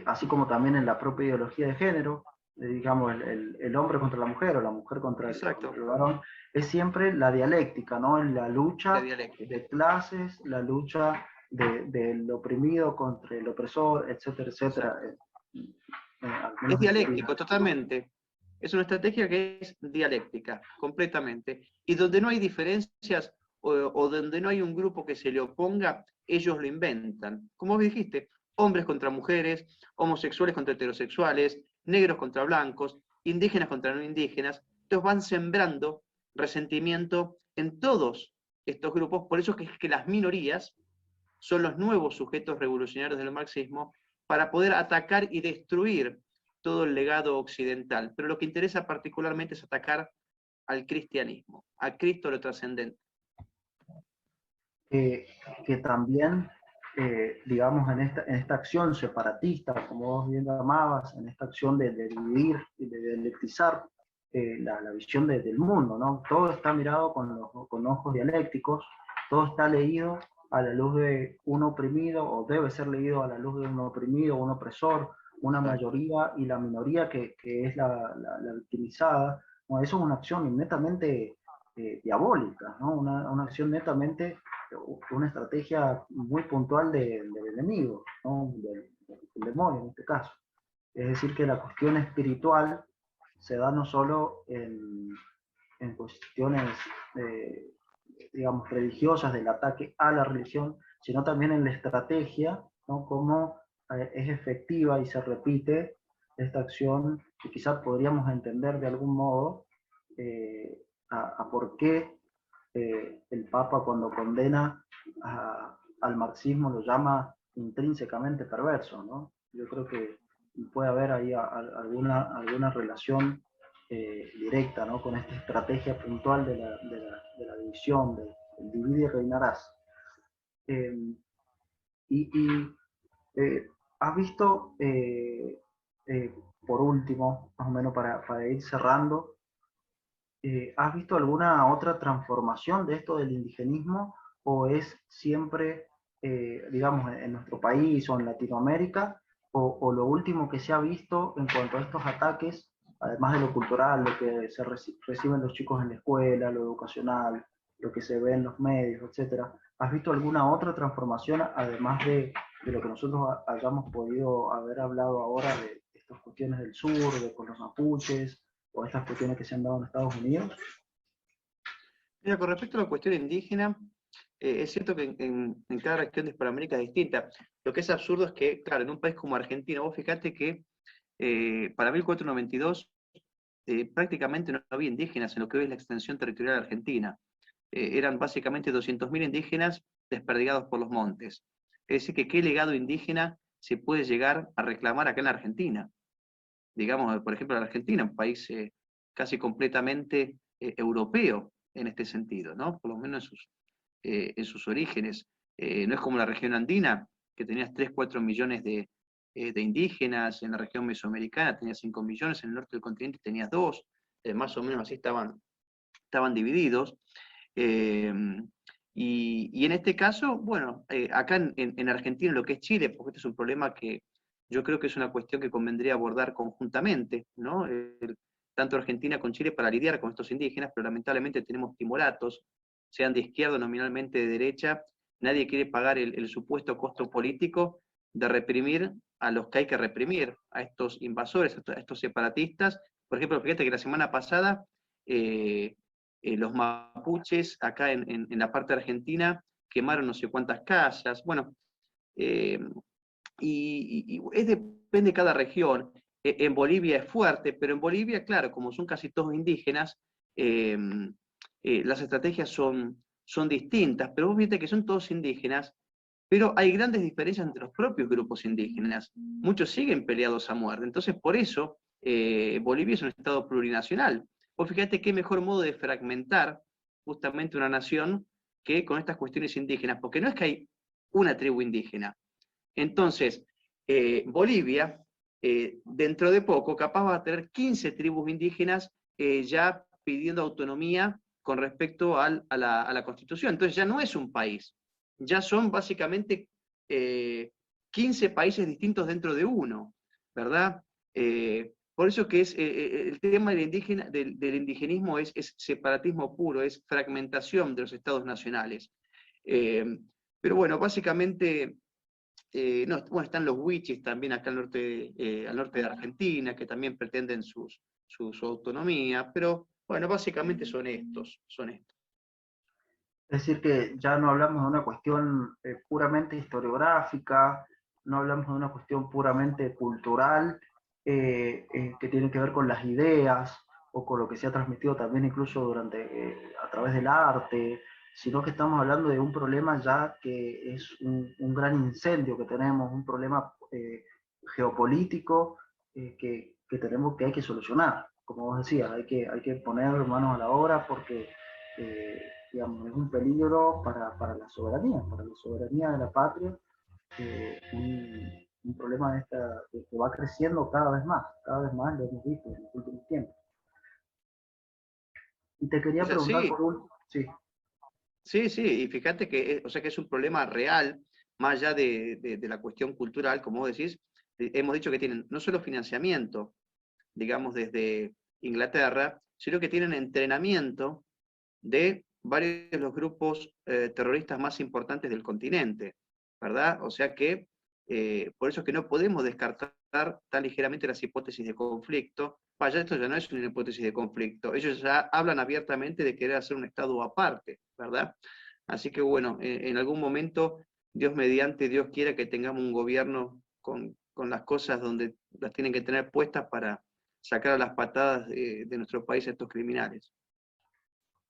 así como también en la propia ideología de género, digamos, el hombre contra la mujer o la mujer contra el varón, es siempre la dialéctica, ¿no? La lucha de clases, la lucha del oprimido contra el opresor, etcétera, etcétera. Es dialéctico, totalmente. Es una estrategia que es dialéctica, completamente. Y donde no hay diferencias o donde no hay un grupo que se le oponga, ellos lo inventan. Como vos dijiste, hombres contra mujeres, homosexuales contra heterosexuales, negros contra blancos, indígenas contra no indígenas. Entonces van sembrando resentimiento en todos estos grupos. Por eso es que las minorías son los nuevos sujetos revolucionarios del marxismo para poder atacar y destruir todo el legado occidental. Pero lo que interesa particularmente es atacar al cristianismo, a Cristo lo trascendente. Que también, digamos, en esta acción separatista, como vos bien llamabas, en esta acción de dividir y de dialectizar la visión del mundo, ¿no? Todo está mirado con ojos dialécticos, todo está leído a la luz de un oprimido, o debe ser leído a la luz de un oprimido, un opresor, una mayoría y la minoría que es la victimizada. Bueno, eso es una acción netamente diabólica, ¿no? Una acción netamente, una estrategia muy puntual del enemigo, ¿no? del demonio en este caso. Es decir, que la cuestión espiritual se da no solo en cuestiones, digamos, religiosas del ataque a la religión, sino también en la estrategia, ¿no? Cómo es efectiva y se repite esta acción, que quizás podríamos entender de algún modo a por qué el Papa, cuando condena al marxismo, lo llama intrínsecamente perverso, ¿no? Yo creo que puede haber ahí alguna relación directa, ¿no? Con esta estrategia puntual de la división, del divide y reinarás. ¿Has visto, por último, más o menos para ir cerrando, ¿has visto alguna otra transformación de esto del indigenismo, o es siempre, digamos, en nuestro país o en Latinoamérica, o lo último que se ha visto en cuanto a estos ataques, además de lo cultural, lo que reciben los chicos en la escuela, lo educacional, lo que se ve en los medios, etcétera? ¿Has visto alguna otra transformación, además de lo que nosotros hayamos podido haber hablado ahora de estas cuestiones del sur, con los mapuches, o estas cuestiones que se han dado en Estados Unidos? Mira, con respecto a la cuestión indígena, es cierto que en cada región de Hispanoamérica es distinta. Lo que es absurdo es que, claro, en un país como Argentina, vos fíjate que para 1492 prácticamente no había indígenas en lo que hoy es la extensión territorial de Argentina. Eran básicamente 200.000 indígenas desperdigados por los montes. Es decir, que qué legado indígena se puede llegar a reclamar acá en la Argentina. Digamos, por ejemplo, la Argentina, un país casi completamente europeo en este sentido, ¿no? Por lo menos en sus orígenes. No es como la región andina, que tenías 3, 4 millones de indígenas, en la región mesoamericana tenías 5 millones, en el norte del continente tenías 2, más o menos así estaban divididos. Y en este caso, bueno, acá en Argentina, lo que es Chile, porque este es un problema que yo creo que es una cuestión que convendría abordar conjuntamente, ¿no? Tanto Argentina con Chile para lidiar con estos indígenas, pero lamentablemente tenemos timoratos, sean de izquierda o nominalmente de derecha, nadie quiere pagar el supuesto costo político de reprimir a los que hay que reprimir, a estos invasores, a estos separatistas. Por ejemplo, fíjate que la semana pasada los mapuches acá en la parte argentina quemaron no sé cuántas casas. Bueno, y depende de cada región. En Bolivia es fuerte, pero en Bolivia, claro, como son casi todos indígenas, las estrategias son distintas, pero vos viste que son todos indígenas, pero hay grandes diferencias entre los propios grupos indígenas. Muchos siguen peleados a muerte. Entonces, por eso, Bolivia es un estado plurinacional. Vos fíjate qué mejor modo de fragmentar justamente una nación que con estas cuestiones indígenas, porque no es que hay una tribu indígena. Entonces, Bolivia, dentro de poco, capaz va a tener 15 tribus indígenas ya pidiendo autonomía con respecto a la Constitución. Entonces ya no es un país, ya son básicamente 15 países distintos dentro de uno, ¿verdad? por eso que es, el tema del indigenismo es separatismo puro, es fragmentación de los estados nacionales. Pero bueno, básicamente, no, bueno, están los huichis también acá al norte de Argentina, que también pretenden su autonomía, pero bueno, básicamente son estos, son estos. Es decir, que ya no hablamos de una cuestión puramente historiográfica, no hablamos de una cuestión puramente cultural, que tiene que ver con las ideas o con lo que se ha transmitido también incluso a través del arte, sino que estamos hablando de un problema ya que es un gran incendio que tenemos, un problema geopolítico que hay que solucionar. Como vos decías, hay que poner manos a la obra porque digamos, es un peligro para la soberanía de la patria, un problema que va creciendo cada vez más lo hemos visto en los últimos tiempos. Y te quería Es preguntar así, por un... Sí, sí, sí, y fíjate que, o sea, que es un problema real, más allá de la cuestión cultural, como vos decís, hemos dicho que tienen no solo financiamiento, digamos, desde Inglaterra, sino que tienen entrenamiento de varios de los grupos terroristas más importantes del continente, ¿verdad? O sea que, por eso es que no podemos descartar tan ligeramente las hipótesis de conflicto. Vaya, esto ya no es una hipótesis de conflicto, ellos ya hablan abiertamente de querer hacer un Estado aparte, ¿verdad? Así que bueno, en algún momento, Dios mediante, Dios quiera que tengamos un gobierno con las cosas donde las tienen que tener puestas para sacar a las patadas de nuestro país a estos criminales.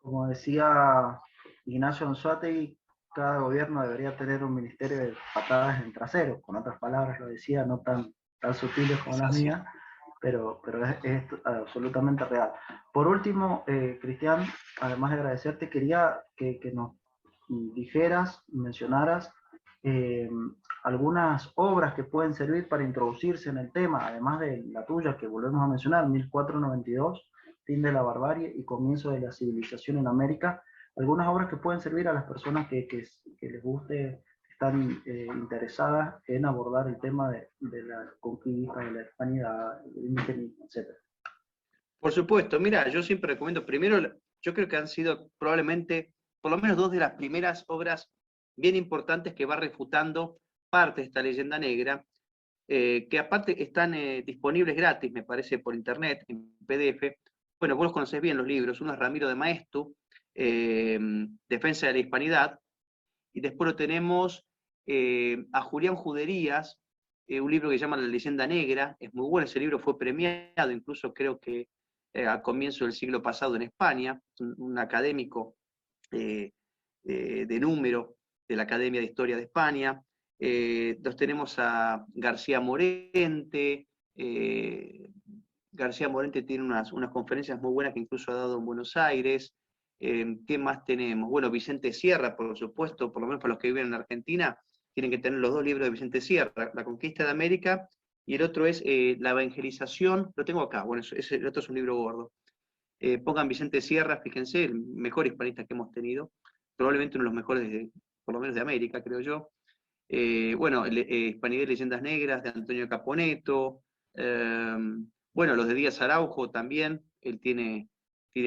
como decía Ignacio Anzoátegui, cada gobierno debería tener un ministerio de patadas en trasero. Con otras palabras lo decía, no tan sutiles como las Así. mías, pero es absolutamente real. Por último, Cristian, además de agradecerte, quería que nos dijeras, mencionaras eh, algunas obras que pueden servir para introducirse en el tema, además de la tuya que volvemos a mencionar, 1492, fin de la barbarie y comienzo de la civilización en América, algunas obras que pueden servir a las personas que les guste, están interesadas en abordar el tema de la conquista, de la hispanidad, del indigenismo, etc. Por supuesto, mira, yo siempre recomiendo, primero, yo creo que han sido probablemente, por lo menos dos de las primeras obras bien importantes que va refutando parte de esta leyenda negra, que aparte están disponibles gratis, me parece, por internet, en PDF. Bueno, vos los conocés bien los libros, uno es Ramiro de Maeztu, Defensa de la Hispanidad, y después lo tenemos a Julián Juderías, un libro que se llama La Leyenda Negra, es muy bueno, ese libro fue premiado, incluso creo que a comienzo del siglo pasado en España, un académico de número de la Academia de Historia de España. Los tenemos a García Morente. García Morente tiene unas conferencias muy buenas que incluso ha dado en Buenos Aires. ¿Qué más tenemos? Bueno, Vicente Sierra, por supuesto, por lo menos para los que viven en Argentina, tienen que tener los dos libros de Vicente Sierra, La Conquista de América, y el otro es La Evangelización, lo tengo acá, bueno, el otro es un libro gordo. Pongan Vicente Sierra, fíjense, el mejor hispanista que hemos tenido, probablemente uno de los mejores, por lo menos de América, creo yo. Bueno, Hispanidad y Leyendas Negras, de Antonio Caponeto. Bueno, los de Díaz Araujo también, él tiene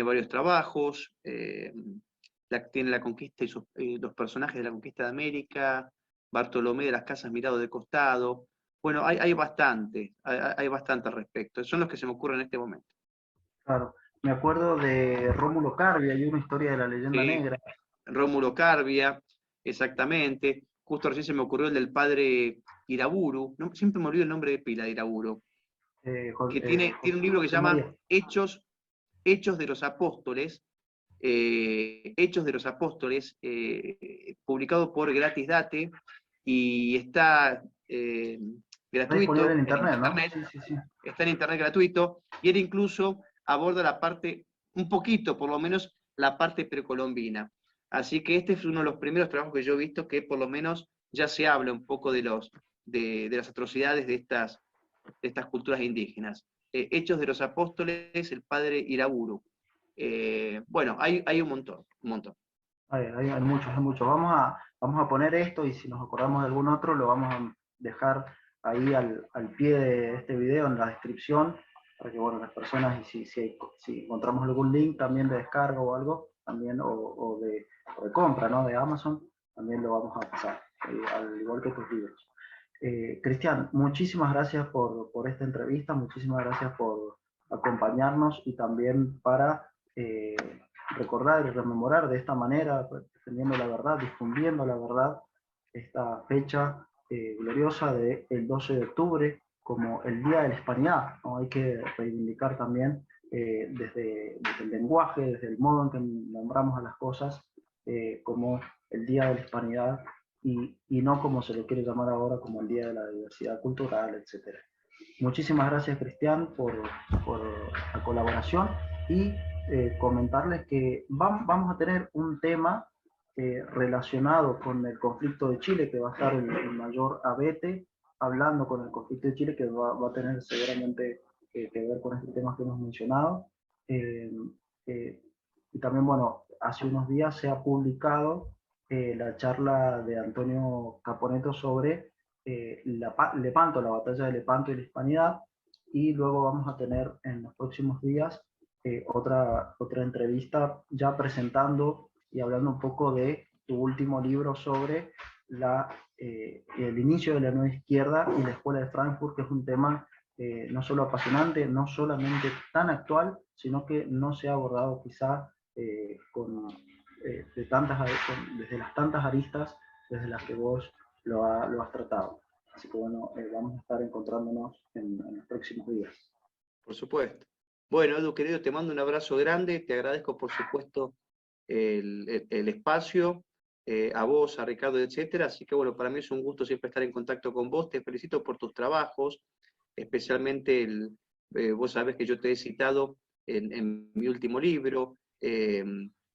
varios trabajos. Tiene La Conquista y los personajes de la Conquista de América, Bartolomé de las Casas mirado de costado. Bueno, hay bastante al respecto. Son los que se me ocurren en este momento. Claro, me acuerdo de Rómulo Carvi, hay una historia de la leyenda Sí, negra. Rómulo Carbia, exactamente. Justo recién se me ocurrió el del padre Iraburu. No, siempre me olvido el nombre de pila de Iraburu. Que tiene un libro que se José llama María. Hechos de los Apóstoles. Hechos de los Apóstoles, publicado por Gratis Date, y está Está disponible gratuito en en internet, ¿no? internet. Sí, sí, sí. Está en internet gratuito, y él incluso aborda la parte, un poquito por lo menos, la parte precolombina. Así que este es uno de los primeros trabajos que yo he visto que por lo menos ya se habla un poco de las atrocidades de estas culturas indígenas. Hechos de los Apóstoles, el padre Iraburu. Bueno, hay un montón, un montón. Hay muchos, hay muchos. Vamos a poner esto y si nos acordamos de algún otro lo vamos a dejar ahí al pie de este video en la descripción para que bueno, las personas, y si encontramos algún link también de descarga o algo, también, o de compra, ¿no? De Amazon, también lo vamos a pasar, al igual que tus libros. Cristian, muchísimas gracias por esta entrevista, muchísimas gracias por acompañarnos y también para recordar y rememorar de esta manera, defendiendo la verdad, difundiendo la verdad, esta fecha gloriosa del 12 de octubre como el Día de la Hispanidad, ¿no? Hay que reivindicar también desde el lenguaje, desde el modo en que nombramos a las cosas, como el Día de la Hispanidad y no como se le quiere llamar ahora como el Día de la Diversidad Cultural, etc. Muchísimas gracias, Cristian, por la colaboración y comentarles que vamos a tener un tema relacionado con el conflicto de Chile, que va a estar el mayor Abete hablando con el conflicto de Chile, que va a tener seguramente que ver con este tema que hemos mencionado. Eh, eh, y también, bueno, hace unos días se ha publicado la charla de Antonio Caponeto sobre Lepanto, la batalla de Lepanto y la Hispanidad, y luego vamos a tener en los próximos días otra entrevista ya presentando y hablando un poco de tu último libro sobre el inicio de la nueva izquierda y la escuela de Frankfurt, que es un tema no solo apasionante, no solamente tan actual, sino que no se ha abordado quizá desde las tantas aristas desde las que vos lo has tratado. Así que bueno, vamos a estar encontrándonos en los próximos días. Por supuesto. Bueno, Edu, querido, te mando un abrazo grande, te agradezco por supuesto el espacio, a vos, a Ricardo, etcétera. Así que bueno, para mí es un gusto siempre estar en contacto con vos, te felicito por tus trabajos, especialmente vos sabés que yo te he citado en mi último libro,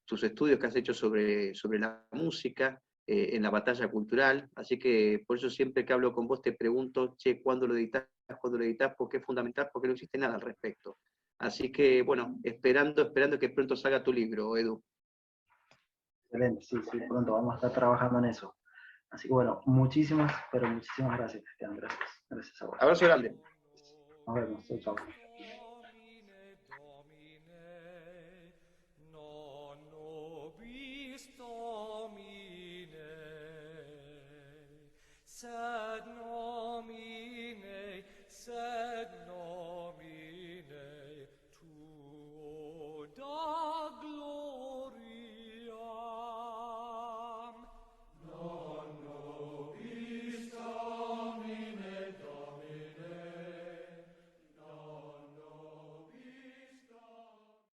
tus estudios que has hecho sobre la música, en la batalla cultural, así que por eso siempre que hablo con vos te pregunto, che, ¿cuándo lo editas? ¿Cuándo lo editas? Porque es fundamental, porque no existe nada al respecto. Así que, bueno, esperando que pronto salga tu libro, Edu. Excelente, sí, pronto vamos a estar trabajando en eso. Así que bueno, pero muchísimas gracias, Cristian, gracias a vos. Abrazo grande. Nos vemos, chau, chau. Sed